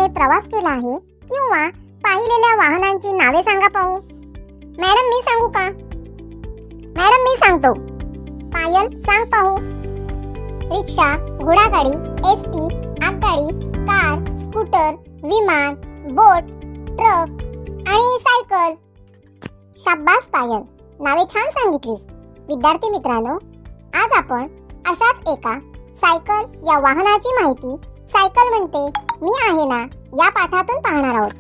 कधी प्रवास केला आहे किंवा पाहिलेल्या वाहनांची नावे सांगा पाहू. मॅडम मी सांगू का? मॅडम मी सांगतो. पायल सांग पाहू. रिक्षा, घोडागाडी, एसटी, आगगाडी, कार, स्कूटर, विमान, बोट, ट्रक आणि सायकल. शाब्बास पायल, नावे छान सांगितलीस. विद्यार्थी मित्रांनो, आज आपण अशाच एका सायकल या वाहनाची माहिती सायकल म्हणते मी आहे ना या पाठातून पाहणार आहोत.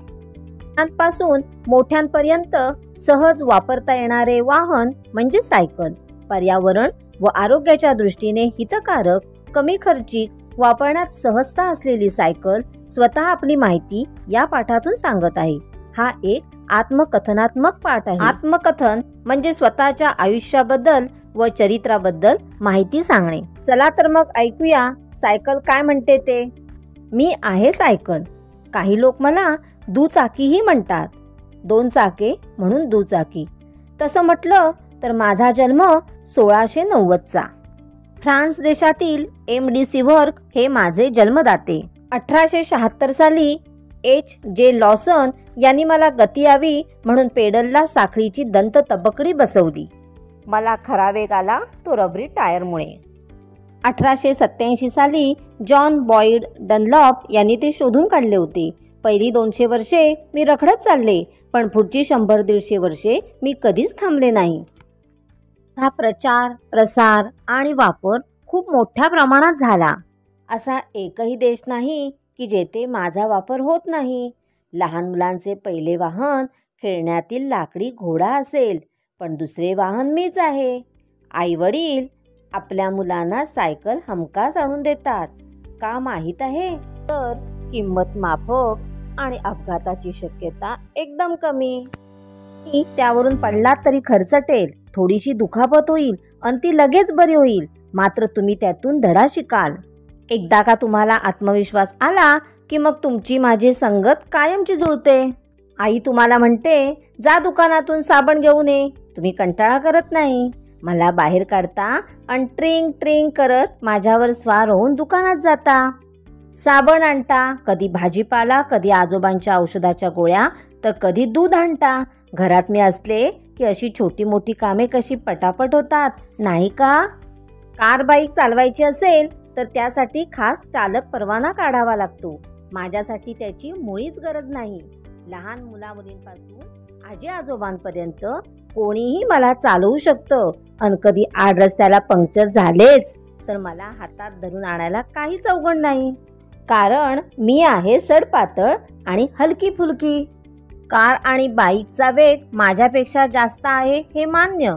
लहानपासून मोठ्यांपर्यंत सहज वापरता येणारे वाहन म्हणजे सायकल. पर्यावरण व आरोग्याच्या दृष्टीने हितकारक, कमी खर्चिक, वापरण्यात सहजता असलेली सायकल स्वतः आपली माहिती या पाठातून सांगत आहे. हा एक आत्मकथनात्मक पाठ आहे. आत्मकथन म्हणजे स्वतःच्या आयुष्याबद्दल व चरित्राबद्दल माहिती सांगणे. चला तर मग ऐकूया सायकल काय म्हणते ते. मी आहे सायकल. काही लोक मला दुचाकीही म्हणतात. 2 चाके म्हणून दुचाकी. तसं म्हटलं तर माझा जन्म 1690चा. फ्रान्स देशातील MDC वर्ग हे माझे जन्मदाते. 1876 साली H.J. लॉसन यांनी मला गती यावी म्हणून पेडलला साखळीची दंत तबकडी बसवली. मला खरा वेग आला तो रबरी टायरमुळे. 1887 साली जॉन बॉईड डनलॉप यांनी ते शोधून काढले होते. पहिली 200 वर्षे मी रखडत चालले, पण पुढची 100-150 वर्षे मी कधीच थांबले नाही. हा प्रचार, प्रसार आणि वापर खूप मोठ्या प्रमाणात झाला. असा एकही देश नाही की जेथे माझा वापर होत नाही. लहान मुलांचे पहिले वाहन खेळण्यातील लाकडी घोडा असेल, पण दुसरे वाहन मीच आहे. आई वडील आपल्या मुलांना सायकल हमखास आणून देतात. का माहीत आहे? तर किंमत माफक आणि अपघाताची शक्यता एकदम कमी. त्यावरून पडला तरी खर्चटेल, थोडीशी दुखापत होईल आणि ती लगेच बरी होईल. मात्र तुम्ही त्यातून धडा शिकाल. एकदा का तुम्हाला आत्मविश्वास आला की मग तुमची माझी संगत कायमची जुळते. आई तुम्हाला म्हणते जा दुकानातून साबण घेऊन ये. तुम्ही कंटाळा करत नाही. मला बाहेर काढता आणि ट्रिंग ट्रिंग करत माझ्यावर स्वार होऊन दुकानात जाता. साबण आणता, कधी भाजीपाला, कधी आजोबांच्या औषधाच्या गोळ्या, तर कधी दूध आणता. घरात मी असले की अशी छोटी मोठी कामे कशी पटापट होतात नाही का? कार बाईक चालवायची असेल तर त्यासाठी खास चालक परवाना काढावा लागतो. माझ्यासाठी त्याची मुळीच गरज नाही. लहान मुलामुलींपासून आजी आजोबांपर्यंत कोणीही मला चालवू शकतं. आणि कधी आड रस्त्याला पंक्चर झालेच तर मला हातात धरून आणायला काहीच अवघड नाही. कारण मी आहे सडपातळ आणि हलकी फुलकी. कार आणि बाईकचा वेग माझ्यापेक्षा जास्त आहे हे मान्य.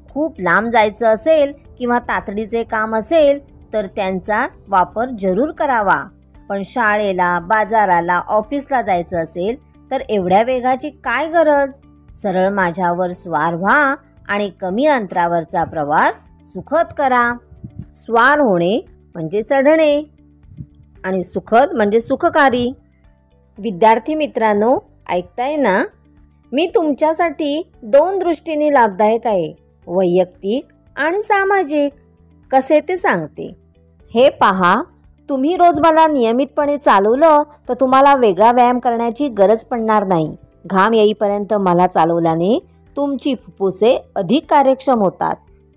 खूप लांब जायचं असेल किंवा तातडीचे काम असेल तर त्यांचा वापर जरूर करावा. पण शाळेला, बाजाराला, ऑफिसला जायचं असेल तर एवढ्या वेगाची काय गरज? सरळ माझ्यावर स्वार व्हा आणि कमी अंतरावरचा प्रवास सुखद करा. स्वार होणे म्हणजे चढणे आणि सुखद म्हणजे सुखकारी. विद्यार्थी मित्रांनो, ऐकताय ना? मी तुमच्यासाठी 2 दृष्टीने लाभदायक आहे, वैयक्तिक आणि सामाजिक. कसे ते सांगते. हे पहा, तुम्ही रोज मला नियमितपणे चालवलं तर तुम्हाला वेगळा व्यायाम करण्याची गरज पडणार नाही. घाम येईपर्यंत मला चालवल्याने तुमची फुफ्फुसे अधिक कार्यक्षम होतात.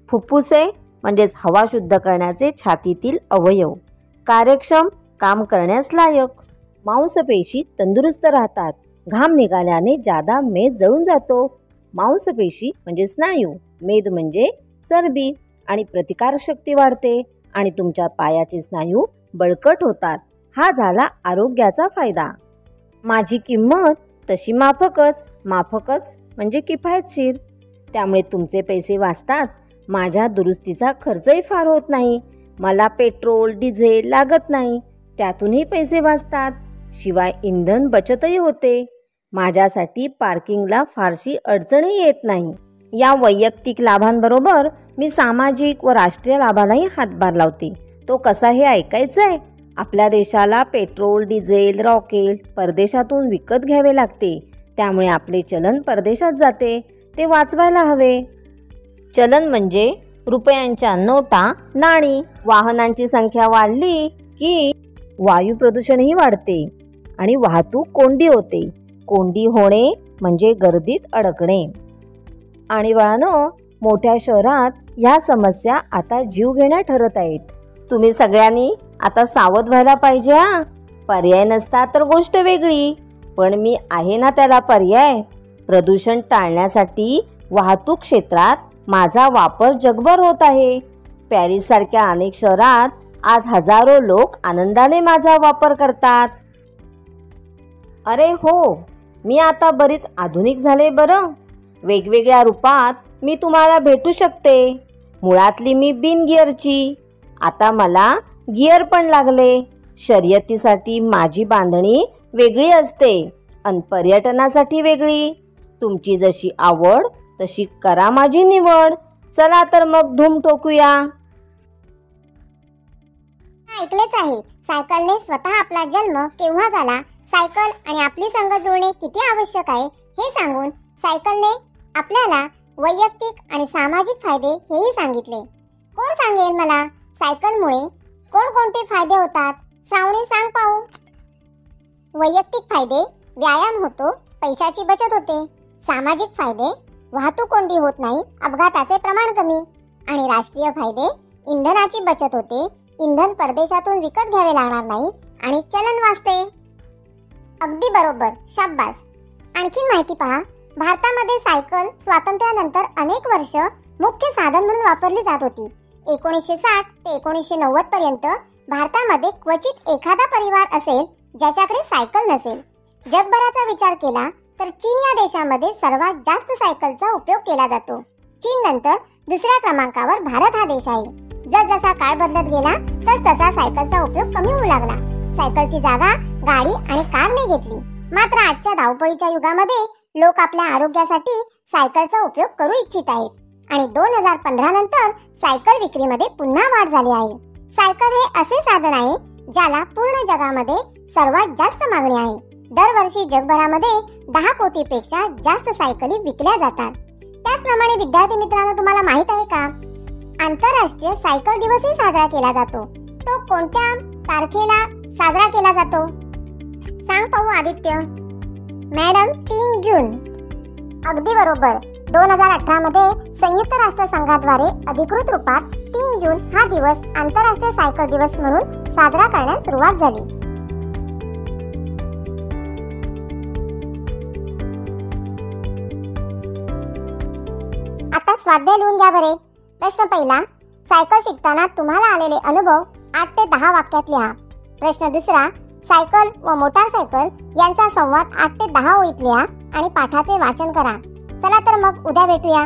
फुफ्फुसे म्हणजेच हवा शुद्ध करण्याचे छातीतील अवयव, कार्यक्षम काम करण्यास लायक. मांसपेशी तंदुरुस्त राहतात. घाम निघाल्याने जादा मेद जळून जातो. मांसपेशी म्हणजे स्नायू, मेद म्हणजे चरबी आणि प्रतिकारशक्ती वाढते आणि तुमच्या पायाचे स्नायू बळकट होतात. हा झाला आरोग्याचा फायदा. माझी किंमत तशी माफकच म्हणजे किफायतशीर. त्यामुळे तुमचे पैसे वाचतात. माझ्या दुरुस्तीचा खर्चही फार होत नाही. मला पेट्रोल, डिझेल लागत नाही. त्यातूनही पैसे वाचतात. शिवाय इंधन बचतही होते. माझ्यासाठी पार्किंगला फारशी अडचणही येत नाही. या वैयक्तिक लाभांबरोबर मी सामाजिक व राष्ट्रीय लाभांनाही हातभार लावते. तो कसा हे ऐकायचंय? आपल्या देशाला पेट्रोल, डिझेल, रॉकेल परदेशातून विकत घ्यावे लागते. त्यामुळे आपले चलन परदेशात जाते. ते वाचवायला हवे. चलन म्हणजे रुपयांच्या नोटा, नाणी. वाहनांची संख्या वाढली की वायू प्रदूषणही वाढते आणि वाहतूक कोंडी होते. कोंडी होणे म्हणजे गर्दीत अडकणे. आणि बाळांनो, मोठ्या शहरात ह्या समस्या आता जीवघेण्या ठरत आहेत. तुम्ही सगळ्यांनी आता सावध व्हायला पाहिजे हा. पर्याय नसता तर गोष्ट वेगळी, पण मी आहे ना त्याला पर्याय. प्रदूषण टाळण्यासाठी वाहतूक क्षेत्रात माझा वापर जगभर होत आहे. पॅरिससारख्या अनेक शहरात आज हजारो लोक आनंदाने माझा वापर करतात. अरे हो, मी आता बरीच आधुनिक झाले बरं. वेगवेगळ्या रूपात मी तुम्हाला भेटू शकते. मुळातली मी बिन गिअरची, आता मला गिअर पण लागले. शर्यतीसाठी माझी बांधणी वेगळी असते आणि पर्यटनासाठी वेगळी. तुमची जशी आवड तशी करा माझी निवड. चला तर मग धूम ठोकूया. ऐकलेच आहे, सायकलने स्वतः आपला जन्म केव्हा झाला, सायकल आणि आपली संग जुळणे किती आवश्यक आहे हे सांगून सायकलने आपल्याला वैयक्तिक आणि सामाजिक फायदे हेही सांगितले. कोण सांगेल मला सायकलमुळे कोणकोणते फायदे होतात? श्रावणी सांग पाहू. वैयक्तिक फायदे, व्यायाम होतो, पैशाची बचत होते. सामाजिक फायदे, वाहतूक कोंडी होत नाही, अपघाताचे प्रमाण कमी. आणि राष्ट्रीय फायदे, इंधनाची बचत होते, इंधन परदेशातून विकत घ्यावे लागणार नाही आणि चलन वाचते. अगदी बरोबर, शाब्बास. आणखी माहिती पहा. भारतामध्ये सायकल स्वातंत्र्यानंतर अनेक वर्ष मुख्य साधन म्हणून वापरली जात होती. 1960 ते 1990 पर्यंत भारतामध्ये क्वचित एखादा परिवार असेल ज्याच्याकडे सायकल नसेल. जगभराचा विचार केला तर चीन या देशामध्ये सर्वात जास्त सायकलचा उपयोग केला जातो. चीन नंतर दुसऱ्या क्रमांकावर भारत हा देश आहे. जसजसा काळ बदलत गेला तसतसा सायकलचा उपयोग कमी होऊ लागला. सायकलची जागा गाडी आणि कारने घेतली. मात्र आजच्या धावपळीच्या युगामध्ये लोक आपल्या आरोग्यासाठी सायकलचा उपयोग करू इच्छित आहेत आणि 2015 नंतर सायकल विक्रीमध्ये पुन्हा वाढ झाली आहे. सायकल हे असे साधन आहे ज्याला पूर्ण जगामध्ये सर्वात जास्त मागणी आहे. दरवर्षी जगभरामध्ये 10 कोटीपेक्षा जास्त सायकली विकल्या जातात. त्याचप्रमाणे विद्यार्थी मित्रांनो, तुम्हाला माहित आहे का, आंतरराष्ट्रीय सायकल दिवसही साजरा केला जातो. तो कोणत्या तारखेला साजरा केला जातो? सांग पाहू आदित्य. मॅडम 3 जून. अगदी बरोबर. 2018 मध्ये संयुक्त राष्ट्र संघाद्वारे अधिकृत रूपात 3 जून हा दिवस आंतरराष्ट्रीय सायकल दिवस म्हणून साजरा करण्यास सुरुवात झाली. आता स्वाध्याय लिहून घ्या बरे. प्रश्न पहिला, सायकल शिकताना तुम्हाला आलेले अनुभव 8 ते 10 वाक्यात लिहा. प्रश्न दुसरा, सायकल व मोटारसायकल यांचा संवाद 8 ते 10 ओळीत लिहा आणि पाठाचे वाचन करा. चला तर मग उद्या भेटूया.